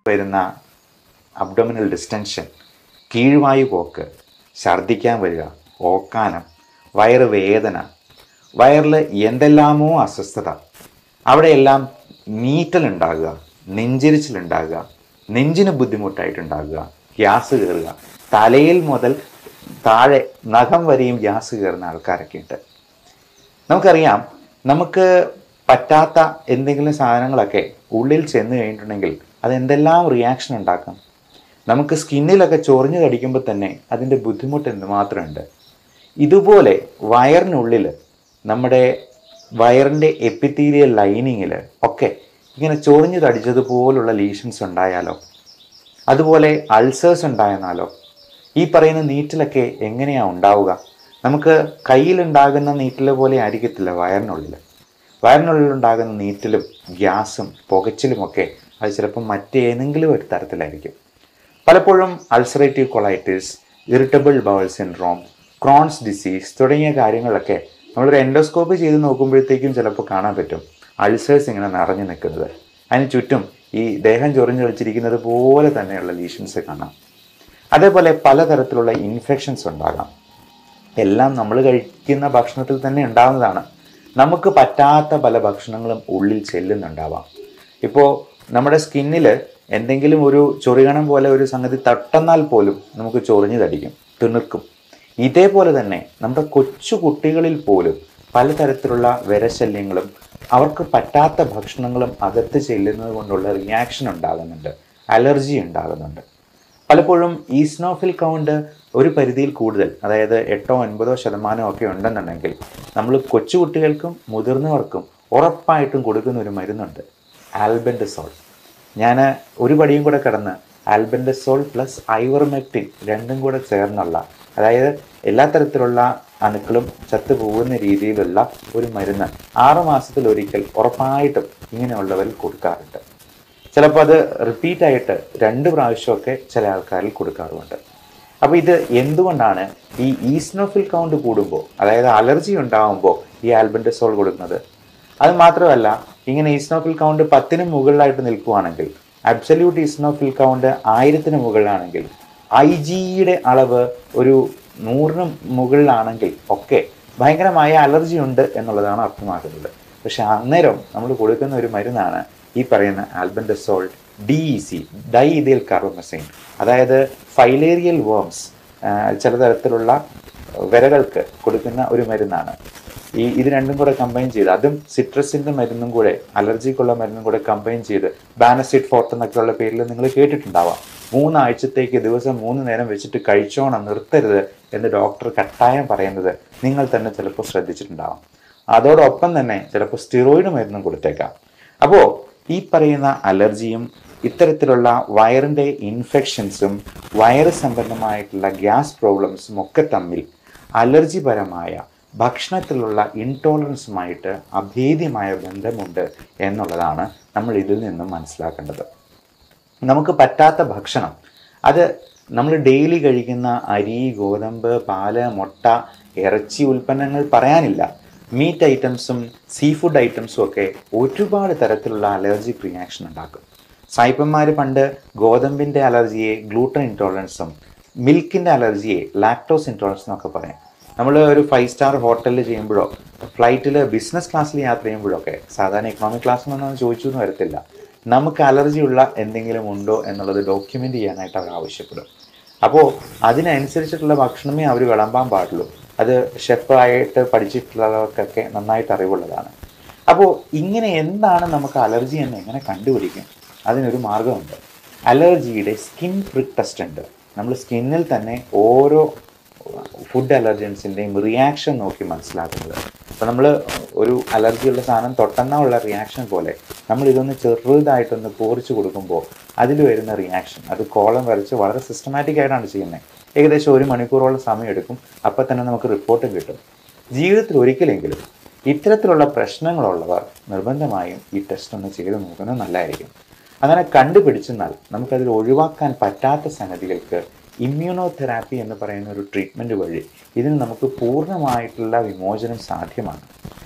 വരുന്ന അബ്ഡോമിനൽ ഡിസ്റ്റൻഷൻ, കീഴ്വായു പോക്ക്, ഛർദ്ദിക്കാൻ വരിക, ഓക്കാനം, വയറ് വേദന, വയറിൽ എന്തെല്ലാമോ അസ്വസ്ഥത, അവിടെയെല്ലാം നീറ്റലുണ്ടാകുക, നെഞ്ചിരിച്ചിലുണ്ടാകുക, നെഞ്ചിന് ബുദ്ധിമുട്ടായിട്ടുണ്ടാകുക, ഗ്യാസ് കയറുക, തലയിൽ മുതൽ താഴെ നഖം വരെയും ഗ്യാസ് കയറുന്ന ആൾക്കാരൊക്കെ ഉണ്ട്. നമുക്കറിയാം, നമുക്ക് പറ്റാത്ത എന്തെങ്കിലും സാധനങ്ങളൊക്കെ ഉള്ളിൽ ചെന്ന് കഴിഞ്ഞിട്ടുണ്ടെങ്കിൽ അതെന്തെല്ലാം റിയാക്ഷൻ ഉണ്ടാക്കും. നമുക്ക് സ്കിന്നിലൊക്കെ ചൊറിഞ്ഞു കടിക്കുമ്പോൾ തന്നെ അതിൻ്റെ ബുദ്ധിമുട്ട് എന്തുമാത്രമുണ്ട്. ഇതുപോലെ വയറിനുള്ളിൽ, നമ്മുടെ വയറിൻ്റെ എപ്പിത്തീലിയൽ ലൈനിങ്ങിൽ ഒക്കെ ഇങ്ങനെ ചൊറിഞ്ഞു കടിച്ചതുപോലുള്ള ലീഷൻസ് ഉണ്ടായാലോ, അതുപോലെ അൾസേഴ്സ് ഉണ്ടായെന്നാലോ, ഈ പറയുന്ന നീറ്റിലൊക്കെ എങ്ങനെയാണ് ഉണ്ടാവുക? നമുക്ക് കയ്യിലുണ്ടാകുന്ന നീറ്റിൽ പോലെ ആയിരിക്കത്തില്ല വയറിനുള്ളിലുണ്ടാകുന്ന നീറ്റിലും ഗ്യാസും പുകച്ചിലുമൊക്കെ അത് ചിലപ്പം മറ്റേതെങ്കിലും ഒരു തരത്തിലായിരിക്കും. പലപ്പോഴും ulcerative colitis, irritable bowl syndrome, Crohn's disease തുടങ്ങിയ കാര്യങ്ങളൊക്കെ നമ്മളൊരു എൻഡോസ്കോപ്പി ചെയ്ത് നോക്കുമ്പോഴത്തേക്കും ചിലപ്പോൾ കാണാൻ പറ്റും അൾസേഴ്സ് ഇങ്ങനെ നിറഞ്ഞു നിൽക്കുന്നത്. അതിന് ചുറ്റും ഈ ദേഹം ചൊറിഞ്ഞു കളിച്ചിരിക്കുന്നത് പോലെ തന്നെയുള്ള ലീഷൻസ് കാണാം. അതേപോലെ പലതരത്തിലുള്ള ഇൻഫെക്ഷൻസ് ഉണ്ടാകാം. എല്ലാം നമ്മൾ കഴിക്കുന്ന ഭക്ഷണത്തിൽ തന്നെ ഉണ്ടാകുന്നതാണ്. നമുക്ക് പറ്റാത്ത പല ഭക്ഷണങ്ങളും ഉള്ളിൽ ചെല്ലുന്നുണ്ടാവാം. ഇപ്പോൾ നമ്മുടെ സ്കിന്നിൽ എന്തെങ്കിലും ഒരു ചൊറിയണം പോലെ ഒരു സംഗതി തട്ടുന്നാൽ പോലും നമുക്ക് ചൊറിഞ്ഞു തടിക്കും, തിണുക്കും. ഇതേപോലെ തന്നെ നമ്മുടെ കൊച്ചു കുട്ടികളിൽ പോലും പലതരത്തിലുള്ള വിരശല്യങ്ങളും അവർക്ക് പറ്റാത്ത ഭക്ഷണങ്ങളും അകത്ത് ചെല്ലുന്നത് കൊണ്ടുള്ള റിയാക്ഷൻ ഉണ്ടാകുന്നുണ്ട്, അലർജി ഉണ്ടാകുന്നുണ്ട്. പലപ്പോഴും ഈസ്നോഫിൽ കൗണ്ട് ഒരു പരിധിയിൽ കൂടുതൽ, അതായത് 8-9% ഒക്കെ ഉണ്ടെന്നുണ്ടെങ്കിൽ നമ്മൾ കൊച്ചുകുട്ടികൾക്കും മുതിർന്നവർക്കും ഉറപ്പായിട്ടും കൊടുക്കുന്ന ഒരു മരുന്നുണ്ട്, ആൽബെൻഡസോൾ. ഞാൻ ഒരു പടിയും കൂടെ കടന്ന് ആൽബെൻഡസോൾ പ്ലസ് ഐവർമെക്റ്റിൻ രണ്ടും കൂടെ ചേർന്നുള്ള, അതായത് എല്ലാ തരത്തിലുള്ള അണുക്കളും ചത്തുപോകുന്ന രീതിയിലുള്ള ഒരു മരുന്ന് 6 മാസത്തിലൊരിക്കൽ ഉറപ്പായിട്ടും ഇങ്ങനെയുള്ളവരിൽ കൊടുക്കാറുണ്ട്. ചിലപ്പോൾ അത് റിപ്പീറ്റായിട്ട് 2 പ്രാവശ്യമൊക്കെ ചില ആൾക്കാരിൽ കൊടുക്കാറുമുണ്ട്. അപ്പോൾ ഇത് എന്തുകൊണ്ടാണ് ഈ ഈസ്നോഫിൽ കൗണ്ട് കൂടുമ്പോൾ, അതായത് അലർജി ഉണ്ടാകുമ്പോൾ ഈ ആൽബെൻഡസോൾ കൊടുക്കുന്നത്? അത് മാത്രമല്ല, ഇങ്ങനെ ഈസ്നോഫിൽ കൗണ്ട് 10-ന് മുകളിലായിട്ട് നിൽക്കുകയാണെങ്കിൽ, അബ്സല്യൂട്ട് ഈസ്നോഫിൽ കൗണ്ട് 1000-ന് മുകളിലാണെങ്കിൽ, IgEയുടെ അളവ് ഒരു 100-ന് മുകളിലാണെങ്കിൽ ഒക്കെ ഭയങ്കരമായ അലർജി ഉണ്ട് എന്നുള്ളതാണ് അർത്ഥമാക്കുന്നത്. പക്ഷെ അന്നേരം നമ്മൾ കൊടുക്കുന്ന ഒരു മരുന്നാണ് ഈ പറയുന്ന ആൽബെൻഡസോൾ DEC, ഡൈഇഥൈൽ കാർബമസൈൻ. അതായത് ഫൈലേറിയൽ വേംസ്, ചില തരത്തിലുള്ള വിരകൾക്ക് കൊടുക്കുന്ന ഒരു മരുന്നാണ്. ഇത് രണ്ടും കൂടെ കമ്പൈൻ ചെയ്ത്, അതും സിട്രസിൻ്റെ മരുന്നും കൂടെ, അലർജിക്കുള്ള മരുന്നും കൂടെ കമ്പൈൻ ചെയ്ത്, ബാനസിഡ് ഫോർട്ട് എന്നൊക്കെയുള്ള പേരിൽ നിങ്ങൾ കേട്ടിട്ടുണ്ടാവാം. 3 ആഴ്ചത്തേക്ക് ദിവസം 3 നേരം വെച്ചിട്ട് കഴിച്ചോണം, നിർത്തരുത് എന്ന് ഡോക്ടർ കട്ടായം പറയുന്നത് നിങ്ങൾ തന്നെ ചിലപ്പോൾ ശ്രദ്ധിച്ചിട്ടുണ്ടാവാം. അതോടൊപ്പം തന്നെ ചിലപ്പോൾ സ്റ്റിറോയിഡ് മരുന്നും കൊടുത്തേക്കാം. അപ്പോൾ ഈ പറയുന്ന അലർജിയും ഇത്തരത്തിലുള്ള വയറിൻ്റെ ഇൻഫെക്ഷൻസും വയറ് സംബന്ധമായിട്ടുള്ള ഗ്യാസ് പ്രോബ്ലംസും ഒക്കെ തമ്മിൽ അലർജിപരമായ ഭക്ഷണത്തിലുള്ള ഇൻടോളറൻസുമായിട്ട് അഭേദ്യമായ ബന്ധമുണ്ട് എന്നുള്ളതാണ് നമ്മൾ ഇതിൽ നിന്നും മനസ്സിലാക്കേണ്ടത്. നമുക്ക് പറ്റാത്ത ഭക്ഷണം, അത് നമ്മൾ ഡെയിലി കഴിക്കുന്ന അരി, ഗോതമ്പ്, പാല്, മുട്ട, ഇറച്ചി ഉൽപ്പന്നങ്ങൾ പറയാനില്ല, മീറ്റ് ഐറ്റംസും സീ ഫുഡ് ഐറ്റംസും ഒക്കെ ഒരുപാട് തരത്തിലുള്ള അലർജിക് റിയാക്ഷൻ ഉണ്ടാക്കും. സായിപ്പന്മാർ പണ്ട് ഗോതമ്പിൻ്റെ അലർജിയെ ഗ്ലൂട്ടൻ ഇൻടോളറൻസും മിൽക്കിൻ്റെ അലർജിയെ ലാക്ടോസ് ഇൻടോളറൻസ് എന്നൊക്കെ പറയും. നമ്മൾ ഒരു 5 സ്റ്റാർ ഹോട്ടലിൽ ചെയ്യുമ്പോഴോ ഫ്ലൈറ്റിൽ ബിസിനസ് ക്ലാസ്സിൽ യാത്ര ചെയ്യുമ്പോഴൊക്കെ, സാധാരണ ഇക്കണോമിക് ക്ലാസ്സിലൊന്നും ചോദിച്ചു എന്ന് വരത്തില്ല, നമുക്ക് അലർജിയുള്ള എന്തെങ്കിലും ഉണ്ടോ എന്നുള്ളത് ഡോക്യുമെൻ്റ് ചെയ്യാനായിട്ട് അവർ ആവശ്യപ്പെടും. അപ്പോൾ അതിനനുസരിച്ചിട്ടുള്ള ഭക്ഷണമേ അവർ വിളമ്പാൻ പാടുള്ളൂ. അത് ഷെഫായിട്ട് പഠിച്ചിട്ടുള്ളവർക്കൊക്കെ നന്നായിട്ട് അറിവുള്ളതാണ്. അപ്പോൾ ഇങ്ങനെ എന്താണ് നമുക്ക് അലർജി എന്ന് എങ്ങനെ കണ്ടുപിടിക്കും? അതിനൊരു മാർഗമുണ്ട്. അലർജിയുടെ സ്കിൻ പ്രിക്ക് ടെസ്റ്റ് ഉണ്ട്. നമ്മൾ സ്കിന്നിൽ തന്നെ ഓരോ ഫുഡ് അലർജൻസിൻ്റെയും റിയാക്ഷൻ നോക്കി മനസ്സിലാക്കുന്നത്. അപ്പോൾ നമ്മൾ ഒരു അലർജിയുള്ള സാധനം തൊട്ടെന്നുള്ള റിയാക്ഷൻ പോലെ നമ്മൾ ഇതൊന്ന് ചെറുതായിട്ടൊന്ന് പോറിച്ച് കൊടുക്കുമ്പോൾ അതിൽ വരുന്ന റിയാക്ഷൻ, അത് കോളം വരച്ച് വളരെ സിസ്റ്റമാറ്റിക് ആയിട്ടാണ് ചെയ്യുന്നത്. ഏകദേശം 1 മണിക്കൂറോളം സമയമെടുക്കും. അപ്പോൾ തന്നെ നമുക്ക് റിപ്പോർട്ടും കിട്ടും. ജീവിതത്തിൽ ഒരിക്കലെങ്കിലും ഇത്തരത്തിലുള്ള പ്രശ്നങ്ങളുള്ളവർ നിർബന്ധമായും ഈ ടെസ്റ്റ് ഒന്ന് ചെയ്ത് നോക്കുന്നത് നല്ലതായിരിക്കും. അങ്ങനെ കണ്ടുപിടിച്ചെന്നാൽ നമുക്കതിൽ ഒഴിവാക്കാൻ പറ്റാത്ത സംഗതികൾക്ക് ഇമ്മ്യൂണോതെറാപ്പി എന്ന് പറയുന്ന ഒരു ട്രീറ്റ്മെൻറ്റ് വഴി ഇതിന് നമുക്ക് പൂർണ്ണമായിട്ടുള്ള വിമോചനം സാധ്യമാണ്.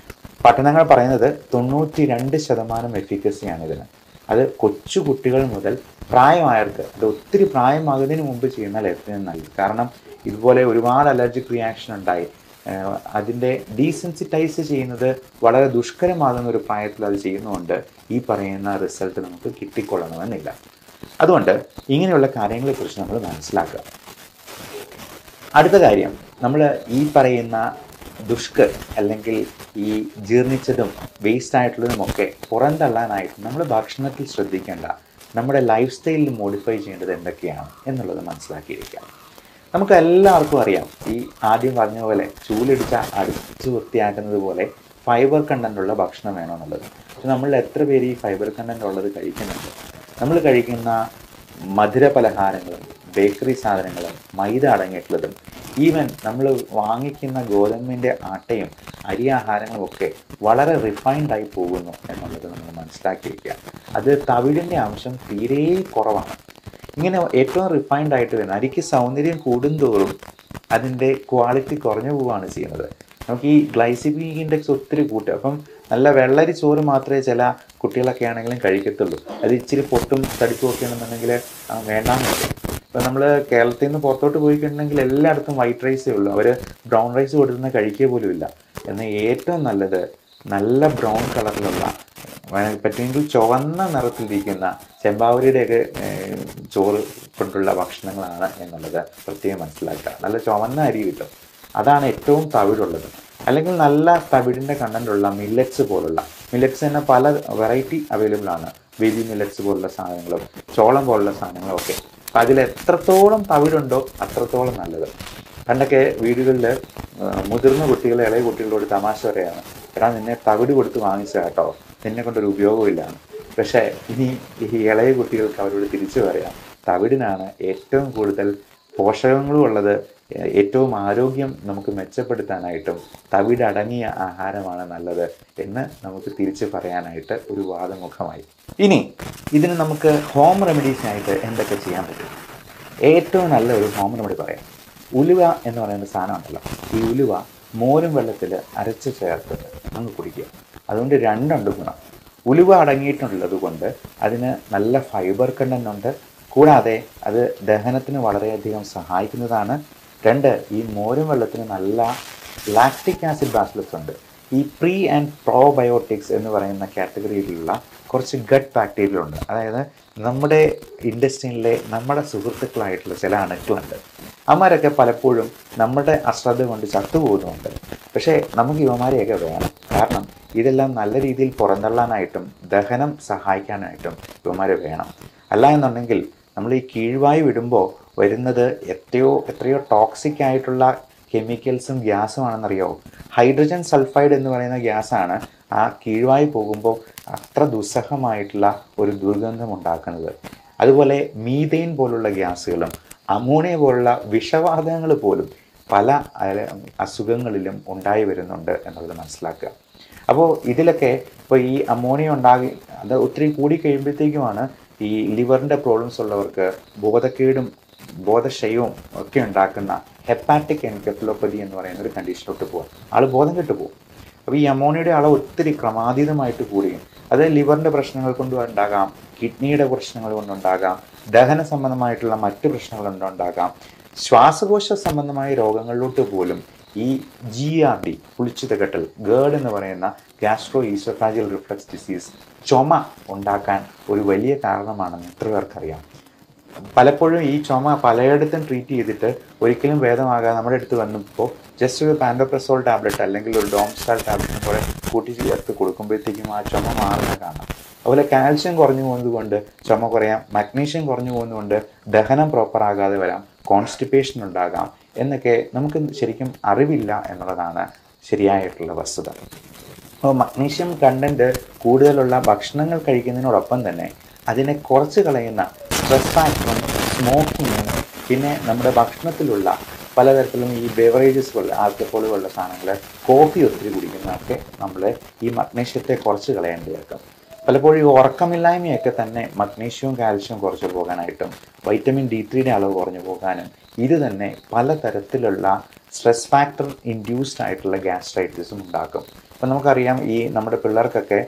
പഠനങ്ങൾ പറയുന്നത് 92% എഫിക്കസിയാണ് ഇതിന്. അത് കൊച്ചു കുട്ടികൾ മുതൽ പ്രായമായവർക്ക്, അത് ഒത്തിരി പ്രായമാകുന്നതിന് മുമ്പ് ചെയ്യുന്നാൽ ഏറ്റവും നല്ലത്. കാരണം ഇതുപോലെ ഒരുപാട് അലർജിക് റിയാക്ഷൻ ഉണ്ടായി അതിൻ്റെ ഡീസെൻസിറ്റൈസ് ചെയ്യുന്നത് വളരെ ദുഷ്കരമാകുന്ന ഒരു പ്രായത്തിൽ അത് ചെയ്യുന്നതുകൊണ്ട് ഈ പറയുന്ന റിസൾട്ട് നമുക്ക് കിട്ടിക്കൊള്ളണമെന്നില്ല. അതുകൊണ്ട് ഇങ്ങനെയുള്ള കാര്യങ്ങളെക്കുറിച്ച് നമ്മൾ മനസ്സിലാക്കുക. അടുത്ത കാര്യം, നമ്മൾ ഈ പറയുന്ന അല്ലെങ്കിൽ ഈ ജീർണിച്ചതും വേസ്റ്റ് ആയിട്ടുള്ളതുമൊക്കെ പുറന്തള്ളാനായിട്ട് നമ്മൾ ഭക്ഷണത്തിൽ ശ്രദ്ധിക്കേണ്ട, നമ്മുടെ ലൈഫ് സ്റ്റൈലിൽ മോഡിഫൈ ചെയ്യേണ്ടത് എന്തൊക്കെയാണ് എന്നുള്ളത് മനസ്സിലാക്കിയിരിക്കുക. നമുക്ക് എല്ലാവർക്കും അറിയാം, ഈ ആദ്യം പറഞ്ഞ പോലെ ചൂലിടിച്ച അടിച്ച് വൃത്തിയാക്കുന്നത് പോലെ ഫൈബർ കണ്ടൻ്റുള്ള ഭക്ഷണം വേണമെന്നുള്ളത്. പക്ഷെ നമ്മൾ എത്ര പേര് ഈ ഫൈബർ കണ്ടൻ്റ് ഉള്ളത് കഴിക്കുന്നുണ്ട്? നമ്മൾ കഴിക്കുന്ന മധുര പലഹാരങ്ങളും ബേക്കറി സാധനങ്ങളും മൈദ അടങ്ങിയിട്ടുള്ളതും ഈവൻ നമ്മൾ വാങ്ങിക്കുന്ന ഗോതമ്പിൻ്റെ ആട്ടയും അരി ആഹാരങ്ങളും ഒക്കെ വളരെ റിഫൈൻഡായി പോകുന്നു എന്നുള്ളത് നമ്മൾ മനസ്സിലാക്കിയിരിക്കുക. അത് തവിടിൻ്റെ അംശം തീരെ കുറവാണ്. ഇങ്ങനെ ഏറ്റവും റിഫൈൻഡ് ആയിട്ട് വരുന്നത് അരിക്ക് സൗന്ദര്യം കൂടുന്തോറും അതിൻ്റെ ക്വാളിറ്റി കുറഞ്ഞു പോവുകയാണ് ചെയ്യുന്നത്. നമുക്ക് ഈ ഗ്ലൈസിമിക് ഇൻഡെക്സ് ഒത്തിരി കൂട്ടുക. അപ്പം നല്ല വെള്ളരി ചോറ് മാത്രമേ ചില കുട്ടികളൊക്കെ ആണെങ്കിലും കഴിക്കത്തുള്ളൂ. അത് ഇച്ചിരി പൊട്ടും തടിപ്പും ഒക്കെ ആണെന്നുണ്ടെങ്കിൽ വേണ്ടാന്ന് പറയും. ഇപ്പം നമ്മൾ കേരളത്തിൽ നിന്ന് പുറത്തോട്ട് പോയിട്ടുണ്ടെങ്കിൽ എല്ലായിടത്തും വൈറ്റ് റൈസേ ഉള്ളൂ. അവർ ബ്രൗൺ റൈസ് കൊടുക്കുന്ന കഴിക്കുക പോലും ഇല്ല. എന്നാൽ ഏറ്റവും നല്ലത് നല്ല ബ്രൗൺ കളറിലുള്ള, പറ്റുമെങ്കിൽ ചുവന്ന നിറത്തിലിരിക്കുന്ന ചെമ്പാവരിയുടെയൊക്കെ ചോറ് കൊണ്ടുള്ള ഭക്ഷണങ്ങളാണ് എന്നുള്ളത് പ്രത്യേകം മനസ്സിലാക്കുക. നല്ല ചുവന്ന അരി കിട്ടും, അതാണ് ഏറ്റവും തവിടുള്ളത്. അല്ലെങ്കിൽ നല്ല തവിടിൻ്റെ കണ്ടൻ്റുള്ള മില്ലറ്റ്സ് പോലുള്ള, മില്ലറ്റ്സ് തന്നെ പല വെറൈറ്റി അവൈലബിൾ ആണ്. ബേബി മില്ലറ്റ്സ് പോലുള്ള സാധനങ്ങളും ചോളം പോലുള്ള സാധനങ്ങളും ഒക്കെ. അപ്പം അതിൽ എത്രത്തോളം തവിടുണ്ടോ അത്രത്തോളം നല്ലത്. പണ്ടൊക്കെ വീടുകളിൽ മുതിർന്ന കുട്ടികൾ ഇളയ കുട്ടികളോട് തമാശ പറയാണ്, എടാ നിന്നെ തവിട് കൊടുത്ത് വാങ്ങിച്ച കേട്ടോ, നിന്നെ കൊണ്ടൊരു ഉപയോഗമില്ലാണ്. പക്ഷേ ഇനി ഈ ഇളയ കുട്ടികൾക്ക് അവരോട് തിരിച്ചു പറയാം, തവിടിനാണ് ഏറ്റവും കൂടുതൽ പോഷകങ്ങളും ഉള്ളത്, ഏറ്റവും ആരോഗ്യം നമുക്ക് മെച്ചപ്പെടുത്താനായിട്ടും തവിട് അടങ്ങിയ ആഹാരമാണ് നല്ലത് എന്ന് നമുക്ക് തിരിച്ച് പറയാനായിട്ട് ഒരു വാദമുഖമായി. ഇനി ഇതിന് നമുക്ക് ഹോം റെമഡീസിനായിട്ട് എന്തൊക്കെ ചെയ്യാൻ പറ്റും? ഏറ്റവും നല്ല ഒരു ഹോം റെമഡി പറയാം. ഉലുവ എന്ന് പറയുന്ന സാധനം ഉണ്ടല്ലോ, ഈ ഉലുവ മോരും വെള്ളത്തിൽ അരച്ച് ചേർത്തിട്ട് അങ്ങ് കുടിക്കുക. അതുകൊണ്ട് രണ്ടുണ്ട് ഗുണം. ഉലുവ അടങ്ങിയിട്ടുള്ളത് കൊണ്ട് അതിന് നല്ല ഫൈബർ കണ്ടൻ്റ് ഉണ്ട്, കൂടാതെ അത് ദഹനത്തിന് വളരെയധികം സഹായിക്കുന്നതാണ്. രണ്ട്, ഈ മോരും വെള്ളത്തിന് നല്ല ലാക്റ്റിക് ആസിഡ് ബാസിലസ് ഉണ്ട്. ഈ പ്രീ ആൻഡ് പ്രോബയോട്ടിക്സ് എന്ന് പറയുന്ന കാറ്റഗറിയിലുള്ള കുറച്ച് ഗട്ട് ബാക്ടീരിയ ഉണ്ട്. അതായത് നമ്മുടെ ഇൻഡസ്ട്രിയിലെ നമ്മുടെ സുഹൃത്തുക്കളായിട്ടുള്ള ചില അണുക്കളുണ്ട്. അവന്മാരൊക്കെ പലപ്പോഴും നമ്മുടെ അശ്രദ്ധ കൊണ്ട് ചത്തുപോകുന്നുണ്ട്. പക്ഷേ നമുക്ക് ഇവന്മാരെയൊക്കെ വേണം. കാരണം ഇതെല്ലാം നല്ല രീതിയിൽ പുറന്തള്ളാനായിട്ടും ദഹനം സഹായിക്കാനായിട്ടും ഇവന്മാരെ വേണം. അല്ല എന്നുണ്ടെങ്കിൽ നമ്മൾ ഈ കീഴ്വായു വിടുമ്പോൾ വരുന്നത് എത്രയോ ടോക്സിക് ആയിട്ടുള്ള കെമിക്കൽസും ഗ്യാസും ആണെന്നറിയാമോ? ഹൈഡ്രജൻ സൾഫൈഡ് എന്ന് പറയുന്ന ഗ്യാസാണ് ആ കീഴ്വായു പോകുമ്പോൾ അത്ര ദുസ്സഹമായിട്ടുള്ള ഒരു ദുർഗന്ധം ഉണ്ടാക്കുന്നത്. അതുപോലെ മീഥെയിൻ പോലുള്ള ഗ്യാസുകളും അമോണിയ പോലുള്ള വിഷവാതകങ്ങൾ പോലും പല അസുഖങ്ങളിലും ഉണ്ടായി വരുന്നുണ്ട് എന്നുള്ളത് മനസ്സിലാക്കുക. അപ്പോൾ ഇതിലൊക്കെ ഇപ്പോൾ ഈ അമോണിയ അത് ഒത്തിരി കൂടി കഴിയുമ്പോഴത്തേക്കുമാണ് ഈ ലിവറിൻ്റെ പ്രോബ്ലംസ് ഉള്ളവർക്ക് ബോധക്കേടും ബോധക്ഷയവും ഒക്കെ ഉണ്ടാക്കുന്ന ഹെപ്പാറ്റിക് എൻകെഫലോപ്പതി എന്ന് പറയുന്ന ഒരു കണ്ടീഷനിലോട്ട് പോകാം. ആൾ ബോധം കെട്ടു പോകും. അപ്പോൾ ഈ അമോണിയയുടെ അളവ് ഒത്തിരി ക്രമാതീതമായിട്ട് കൂടുകയും അത് ലിവറിൻ്റെ പ്രശ്നങ്ങൾ കൊണ്ടും ഉണ്ടാകാം, കിഡ്നിയുടെ പ്രശ്നങ്ങൾ കൊണ്ടുണ്ടാകാം, ദഹന സംബന്ധമായിട്ടുള്ള മറ്റ് പ്രശ്നങ്ങൾ കൊണ്ടുണ്ടാകാം, ശ്വാസകോശ സംബന്ധമായ രോഗങ്ങളിലോട്ട് പോലും ഈ GERD പുളിച്ചിതകെട്ടൽ, ഗേർഡ് എന്ന് പറയുന്ന ഗ്യാസ്ട്രോ ഈസോഫാജിയൽ റിഫ്ലക്സ് ഡിസീസ്, ചുമ ഉണ്ടാക്കാൻ ഒരു വലിയ കാരണമാണെന്ന് എത്ര പേർക്കറിയാം? പലപ്പോഴും ഈ ചുമ പലയിടത്തും ട്രീറ്റ് ചെയ്തിട്ട് ഒരിക്കലും ഭേദമാകാതെ നമ്മുടെ അടുത്ത് വന്നപ്പോൾ ജസ്റ്റ് ഒരു പാൻഡോപ്രസോൾ ടാബ്ലറ്റ് അല്ലെങ്കിൽ ഒരു ഡോംസ്റ്റാൾ ടാബ്ലറ്റിനെ പോലെ കൂട്ടി ചേർത്ത് കൊടുക്കുമ്പോഴത്തേക്കും ആ ചുമ മാറുന്ന കാണാം. അതുപോലെ കാൽഷ്യം കുറഞ്ഞു പോകുന്നത് കൊണ്ട് ചുമ കുറയാം, മഗ്നീഷ്യം കുറഞ്ഞു പോകുന്നതുകൊണ്ട് ദഹനം പ്രോപ്പർ ആകാതെ വരാം, കോൺസ്റ്റിപ്പേഷൻ ഉണ്ടാകാം എന്നൊക്കെ നമുക്ക് ശരിക്കും അറിവില്ല എന്നുള്ളതാണ് ശരിയായിട്ടുള്ള വസ്തുത. അപ്പോൾ മഗ്നീഷ്യം കണ്ടൻറ്റ് കൂടുതലുള്ള ഭക്ഷണങ്ങൾ കഴിക്കുന്നതിനോടൊപ്പം തന്നെ അതിനെ കുറച്ച് കളയുന്ന സ്ട്രെസ് ഫാക്ടറും സ്മോക്കിങ്ങും പിന്നെ നമ്മുടെ ഭക്ഷണത്തിലുള്ള പലതരത്തിലും ഈ ബെവറേജസ് പോലുള്ള ആൽക്കഹോൾ പോലുള്ള സാധനങ്ങൾ, കോഫി ഒത്തിരി കുടിക്കുന്നതൊക്കെ നമ്മൾ ഈ മഗ്നീഷ്യത്തെ കുറച്ച് കളയേണ്ടിയേക്കും. പലപ്പോഴും ഈ ഉറക്കമില്ലായ്മയൊക്കെ തന്നെ മഗ്നീഷ്യവും കാൽഷ്യവും കുറച്ച് പോകാനായിട്ടും വൈറ്റമിൻ D3യുടെ അളവ് കുറഞ്ഞു പോകാനും ഇത് തന്നെ പലതരത്തിലുള്ള സ്ട്രെസ് ഫാക്ടർ ഇൻഡ്യൂസ്ഡ് ആയിട്ടുള്ള ഗ്യാസ്ട്രൈറ്റിസും ഉണ്ടാക്കും. അപ്പം നമുക്കറിയാം ഈ നമ്മുടെ പിള്ളേർക്കൊക്കെ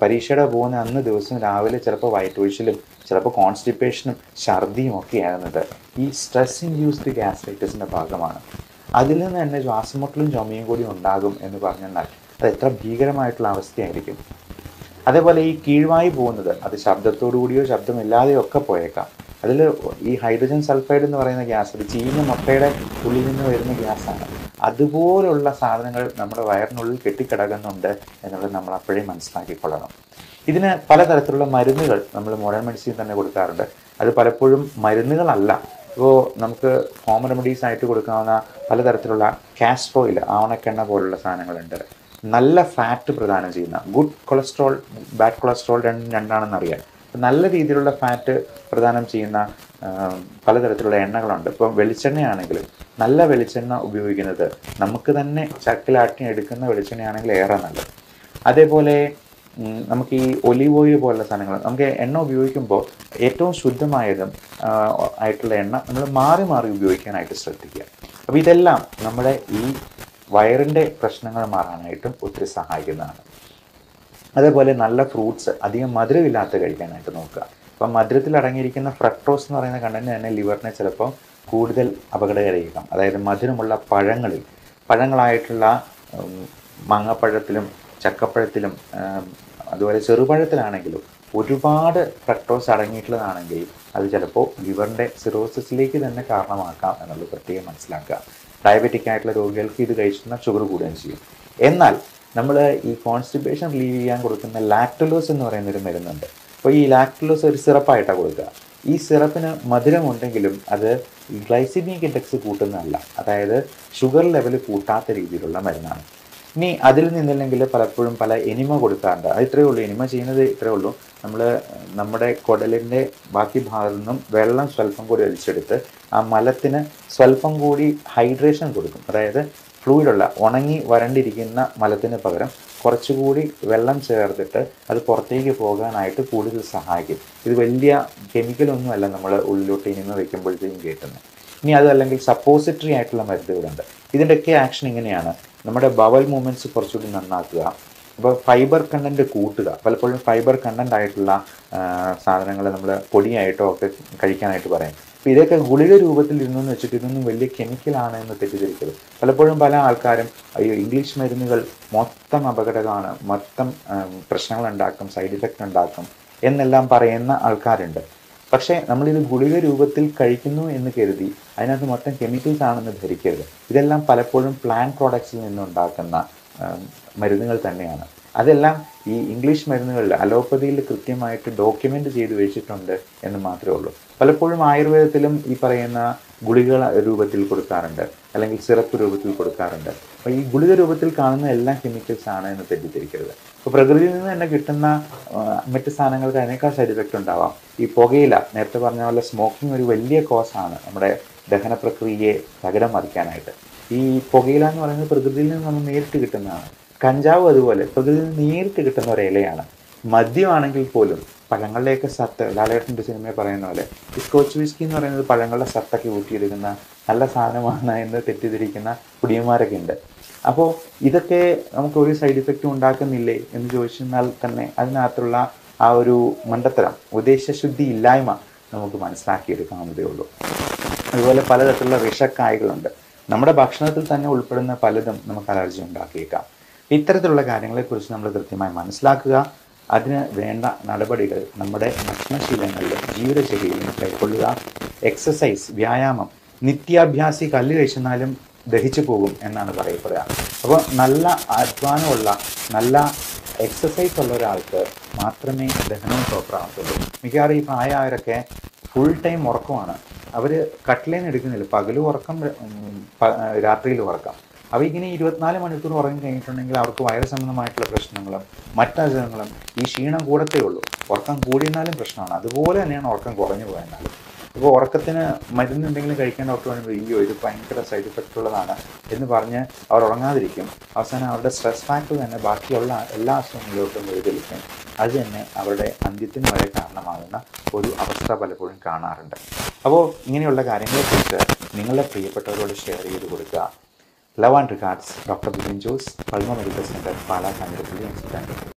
പരീക്ഷയുടെ പോകുന്ന അന്ന് ദിവസം രാവിലെ ചിലപ്പോൾ വയറ്റൊഴിച്ചിലും ചിലപ്പോൾ കോൺസ്റ്റിപ്പേഷനും ഛർദിയും ഒക്കെ ആകുന്നത് ഈ സ്ട്രെസ് ഇൻഡ്യൂസ്ഡ് ഗ്യാസ്ട്രൈറ്റിസിൻ്റെ ഭാഗമാണ്. അതിൽ നിന്ന് തന്നെ ശ്വാസമുട്ടലും ചുമയും കൂടി ഉണ്ടാകും എന്ന് പറഞ്ഞാൽ അത് എത്ര ഭീകരമായിട്ടുള്ള അവസ്ഥയായിരിക്കും. അതേപോലെ ഈ കീഴ്വായി പോകുന്നത് അത് ശബ്ദത്തോടു കൂടിയോ ശബ്ദമില്ലാതെയോ ഒക്കെ പോയേക്കാം. അതിൽ ഈ ഹൈഡ്രജൻ സൾഫൈഡ് എന്ന് പറയുന്ന ഗ്യാസ്, ഒരു ചീഞ്ഞ മുട്ടയുടെ ഉള്ളിൽ നിന്ന് വരുന്ന ഗ്യാസാണ്. അതുപോലുള്ള സാധനങ്ങൾ നമ്മുടെ വയറിനുള്ളിൽ കെട്ടിക്കിടക്കുന്നുണ്ട് എന്നുള്ളത് നമ്മൾ അപ്പോഴേ മനസ്സിലാക്കിക്കൊള്ളണം. ഇതിന് പലതരത്തിലുള്ള മരുന്നുകൾ നമ്മൾ മോഡേൺ മെഡിസിൻ തന്നെ കൊടുക്കാറുണ്ട്. അത് പലപ്പോഴും മരുന്നുകളല്ല. ഇപ്പോൾ നമുക്ക് ഹോം റെമഡീസ് ആയിട്ട് കൊടുക്കാവുന്ന പലതരത്തിലുള്ള കാസ്റ്റർ ഓയിൽ, ആവണക്കെണ്ണ പോലുള്ള സാധനങ്ങളുണ്ട്. നല്ല ഫാറ്റ് പ്രദാനം ചെയ്യുന്ന, ഗുഡ് കൊളസ്ട്രോൾ ബാഡ് കൊളസ്ട്രോൾ രണ്ടാണെന്നറിയാം. നല്ല രീതിയിലുള്ള ഫാറ്റ് പ്രദാനം ചെയ്യുന്ന പലതരത്തിലുള്ള എണ്ണകളുണ്ട്. ഇപ്പം വെളിച്ചെണ്ണയാണെങ്കിലും നല്ല വെളിച്ചെണ്ണ ഉപയോഗിക്കുന്നത്, നമുക്ക് തന്നെ ചക്കിലാട്ടി എടുക്കുന്ന വെളിച്ചെണ്ണയാണെങ്കിൽ ഏറെ നല്ലത്. അതേപോലെ നമുക്ക് ഈ ഒലീവ് ഓയിൽ പോലുള്ള സാധനങ്ങൾ, നമുക്ക് എണ്ണ ഉപയോഗിക്കുമ്പോൾ ഏറ്റവും ശുദ്ധമായതും ആയിട്ടുള്ള എണ്ണ നമ്മൾ മാറി മാറി ഉപയോഗിക്കാനായിട്ട് ശ്രദ്ധിക്കുക. അപ്പോൾ ഇതെല്ലാം നമ്മുടെ ഈ വയറിൻ്റെ പ്രശ്നങ്ങൾ മാറാനായിട്ടും ഒത്തിരി സഹായിക്കുന്നതാണ്. അതേപോലെ നല്ല ഫ്രൂട്ട്സ്, അധികം മധുരമില്ലാത്ത കഴിക്കാനായിട്ട് നോക്കുക. അപ്പം മധുരത്തിൽ അടങ്ങിയിരിക്കുന്ന ഫ്രക്ടോസ് എന്ന് പറയുന്ന കണ്ടന്റ് തന്നെ ലിവറിനെ ചിലപ്പോൾ കൂടുതൽ അപകടകരമായിരിക്കാം. അതായത് മധുരമുള്ള പഴങ്ങളായിട്ടുള്ള മാങ്ങപ്പഴത്തിലും ചക്കപ്പഴത്തിലും അതുപോലെ ചെറുപഴത്തിലാണെങ്കിലും ഒരുപാട് ഫ്രക്ടോസ് അടങ്ങിയിട്ടുള്ളതാണെങ്കിൽ അത് ചിലപ്പോൾ ലിവറിൻ്റെ സിറോസിസിലേക്ക് തന്നെ കാരണമാക്കാം എന്നുള്ളത് പ്രത്യേകം മനസ്സിലാക്കുക. ഡയബറ്റിക് ആയിട്ടുള്ള രോഗികൾക്ക് ഇത് കഴിച്ചിരുന്ന ഷുഗർ കൂടുകയും ചെയ്യും. എന്നാൽ നമ്മൾ ഈ കോൺസ്റ്റിപ്പേഷൻ റിലീവ് ചെയ്യാൻ കൊടുക്കുന്ന ലാക്ടുലോസ് എന്ന് പറയുന്നൊരു മരുന്നുണ്ട്. അപ്പോൾ ഈ ലാക്ടുലോസ് ഒരു സിറപ്പായിട്ടാണ് കൊടുക്കുക. ഈ സിറപ്പിന് മധുരമുണ്ടെങ്കിലും അത് ഗ്ലൈസിമിക് ഇൻഡെക്സ് കൂട്ടുന്നതല്ല, അതായത് ഷുഗർ ലെവൽ കൂട്ടാത്ത രീതിയിലുള്ള മരുന്നാണ്. ഇനി അതിൽ നിന്നില്ലെങ്കിൽ പലപ്പോഴും പല എനിമ കൊടുക്കാറുണ്ട്. അത് ഇത്രയേ ഉള്ളൂ, എനിമ ചെയ്യുന്നത് ഇത്രയേ ഉള്ളൂ. നമ്മുടെ കുടലിൻ്റെ ബാക്കി ഭാഗത്തു നിന്നും വെള്ളം സ്വല്പം കൂടി വലിച്ചെടുത്ത് ആ മലത്തിന് സ്വല്പം കൂടി ഹൈഡ്രേഷൻ കൊടുക്കും. അതായത് ഫ്ലൂയിഡുള്ള ഉണങ്ങി വരണ്ടിരിക്കുന്ന മലത്തിന് പകരം കുറച്ചുകൂടി വെള്ളം ചേർത്തിട്ട് അത് പുറത്തേക്ക് പോകാനായിട്ട് കൂടുതൽ സഹായിക്കും. ഇത് വലിയ കെമിക്കലൊന്നുമല്ല നമ്മൾ ഉള്ളിലോട്ട് ഇനിമ വയ്ക്കുമ്പോഴത്തേക്കും കേട്ടുന്നത്. ഇനി അതല്ലെങ്കിൽ സപ്പോസിറ്ററി ആയിട്ടുള്ള മരുന്നുകളുണ്ട്. ഇതിൻ്റെയൊക്കെ ആക്ഷൻ ഇങ്ങനെയാണ്: നമ്മുടെ ബവൽ മൂവ്മെൻറ്റ്സ് കുറച്ചുകൂടി നന്നാക്കുക, അപ്പോൾ ഫൈബർ കണ്ടൻറ്റ് കൂട്ടുക. പലപ്പോഴും ഫൈബർ കണ്ടൻ്റ് ആയിട്ടുള്ള സാധനങ്ങൾ നമ്മൾ പൊടിയായിട്ടോ ഒക്കെ കഴിക്കാനായിട്ട് പറയും. അപ്പോൾ ഇതൊക്കെ ഗുളിക രൂപത്തിൽ ഇരുന്നെന്ന് വെച്ചിട്ട് ഇതൊന്നും വലിയ കെമിക്കലാണ് എന്ന് തെറ്റിദ്ധരിക്കരുത്. പലപ്പോഴും പല ആൾക്കാരും അയ്യോ ഇംഗ്ലീഷ് മരുന്നുകൾ മൊത്തം അപകടമാണ്, മൊത്തം പ്രശ്നങ്ങളുണ്ടാക്കും, സൈഡ് ഇഫക്റ്റ് ഉണ്ടാക്കും എന്നെല്ലാം പറയുന്ന ആൾക്കാരുണ്ട്. പക്ഷേ നമ്മളിത് ഗുളിക രൂപത്തിൽ കഴിക്കുന്നു എന്ന് കരുതി അതിനകത്ത് മൊത്തം കെമിക്കൽസ് ആണെന്ന് ധരിക്കരുത്. ഇതെല്ലാം പലപ്പോഴും പ്ലാന്റ് പ്രോഡക്ട്സിൽ നിന്നുണ്ടാക്കുന്ന മരുന്നുകൾ തന്നെയാണ്. അതെല്ലാം ഈ ഇംഗ്ലീഷ് മരുന്നുകളിൽ അലോപ്പതിയിൽ കൃത്യമായിട്ട് ഡോക്യുമെൻ്റ് ചെയ്ത് വെച്ചിട്ടുണ്ട് എന്ന് മാത്രമേ ഉള്ളൂ. പലപ്പോഴും ആയുർവേദത്തിലും ഈ പറയുന്ന ഗുളിക രൂപത്തിൽ കൊടുക്കാറുണ്ട്, അല്ലെങ്കിൽ സിറപ്പ് രൂപത്തിൽ കൊടുക്കാറുണ്ട്. അപ്പോൾ ഈ ഗുളിക രൂപത്തിൽ കാണുന്ന എല്ലാം കെമിക്കൽസ് ആണ് എന്ന് തെറ്റിദ്ധരിക്കരുത്. ഇപ്പോൾ പ്രകൃതിയിൽ നിന്ന് തന്നെ കിട്ടുന്ന മറ്റ് സാധനങ്ങൾക്ക് അതിനേക്കാൾ സൈഡ് എഫക്റ്റ് ഉണ്ടാവാം. ഈ പുകയില, നേരത്തെ പറഞ്ഞ പോലെ സ്മോക്കിംഗ് ഒരു വലിയ കോസാണ് നമ്മുടെ ദഹന പ്രക്രിയയെ തകിടം മറിക്കാനായിട്ട്. ഈ പുകയില എന്ന് പറയുന്നത് പ്രകൃതിയിൽ നിന്ന് നമ്മൾ നേരിട്ട് കിട്ടുന്നതാണ്. കഞ്ചാവ് അതുപോലെ പ്രകൃതിയിൽ നിന്ന് നേരിട്ട് കിട്ടുന്ന ഒരു ഇലയാണ്. മദ്യമാണെങ്കിൽ പോലും പഴങ്ങളുടെയൊക്കെ സത്ത്, ലാലേട്ടൻ്റെ സിനിമയിൽ പറയുന്ന പോലെ ഈ സ്കോച്ച് വിസ്കി എന്ന് പറയുന്നത് പഴങ്ങളുടെ സത്തൊക്കെ ഊറ്റിയെടുക്കുന്ന നല്ല സാധനമാണ് എന്ന് തെറ്റിദ്ധരിക്കുന്ന കുടിയന്മാരൊക്കെ ഉണ്ട്. അപ്പോൾ ഇതൊക്കെ നമുക്ക് ഒരു സൈഡ് ഇഫക്റ്റും ഉണ്ടാക്കുന്നില്ലേ എന്ന് ചോദിച്ചാൽ തന്നെ അതിനകത്തുള്ള ആ ഒരു മണ്ടത്തരം, ഉദ്ദേശശുദ്ധി ഇല്ലായ്മ നമുക്ക് മനസ്സിലാക്കിയെടുക്കാവുന്നതേ ഉള്ളൂ. അതുപോലെ പലതരത്തിലുള്ള വിഷക്കായകളുണ്ട്. നമ്മുടെ ഭക്ഷണത്തിൽ തന്നെ ഉൾപ്പെടുന്ന പലതും നമുക്ക് അലർജി ഉണ്ടാക്കിയേക്കാം. ഇത്തരത്തിലുള്ള കാര്യങ്ങളെക്കുറിച്ച് നമ്മൾ കൃത്യമായി മനസ്സിലാക്കുക. അതിന് വേണ്ട നടപടികൾ നമ്മുടെ ഭക്ഷണശീലങ്ങളിലും ജീവിതശൈലിയിലും കൈക്കൊള്ളുക. എക്സസൈസ്, വ്യായാമം, നിത്യാഭ്യാസി കല്ല് കഴിച്ചെന്നാലും ദഹിച്ചു പോകും എന്നാണ് പറയപ്പെടുക. അപ്പോൾ നല്ല അധ്വാനമുള്ള, നല്ല എക്സസൈസ് ഉള്ള ഒരാൾക്ക് മാത്രമേ ദഹനവും പ്രോപ്പറാകത്തുള്ളൂ. മിക്കവാറും ഈ പ്രായമായവരൊക്കെ ഫുൾ ടൈം ഉറക്കമാണ്. അവർ കട്ടിലേന്ന് എടുക്കുന്നില്ല, പകലും ഉറക്കം, രാത്രിയിൽ ഉറക്കം. അപ്പോൾ ഇങ്ങനെ 24 മണിക്കൂർ ഉറങ്ങി കഴിഞ്ഞിട്ടുണ്ടെങ്കിൽ അവർക്ക് വയറ് സംബന്ധമായിട്ടുള്ള പ്രശ്നങ്ങളും മറ്റസുഖങ്ങളും ഈ ക്ഷീണം കൂടത്തേ ഉള്ളൂ. ഉറക്കം കൂടിയെന്നാലും പ്രശ്നമാണ്. അതുപോലെ തന്നെയാണ് ഉറക്കം കുറഞ്ഞു പോയെന്നാലും. ഇപ്പോൾ ഉറക്കത്തിന് മരുന്ന് എന്തെങ്കിലും കഴിക്കാൻ ഡോക്ടർ പറയുമ്പോൾ അയ്യോ ഇത് ഭയങ്കര സൈഡ് ഇഫക്റ്റ് ഉള്ളതാണ് എന്ന് പറഞ്ഞ് അവർ ഉറങ്ങാതിരിക്കും. അവസാനം അവരുടെ സ്ട്രെസ് ഫാക്ടർ തന്നെ ബാക്കിയുള്ള എല്ലാ അസുഖങ്ങളിലോട്ടും വഴിതെളിക്കും. അത് തന്നെ അവരുടെ അന്ത്യത്തിന് വരെ കാരണമാകുന്ന ഒരു അവസ്ഥ പലപ്പോഴും കാണാറുണ്ട്. അപ്പോൾ ഇങ്ങനെയുള്ള കാര്യങ്ങളെക്കുറിച്ച് നിങ്ങളുടെ പ്രിയപ്പെട്ടവരോട് ഷെയർ ചെയ്ത് കൊടുക്കുക. Love and regards doctor Bipin Jose, Pulma medical centre, Pala Kanjirappally.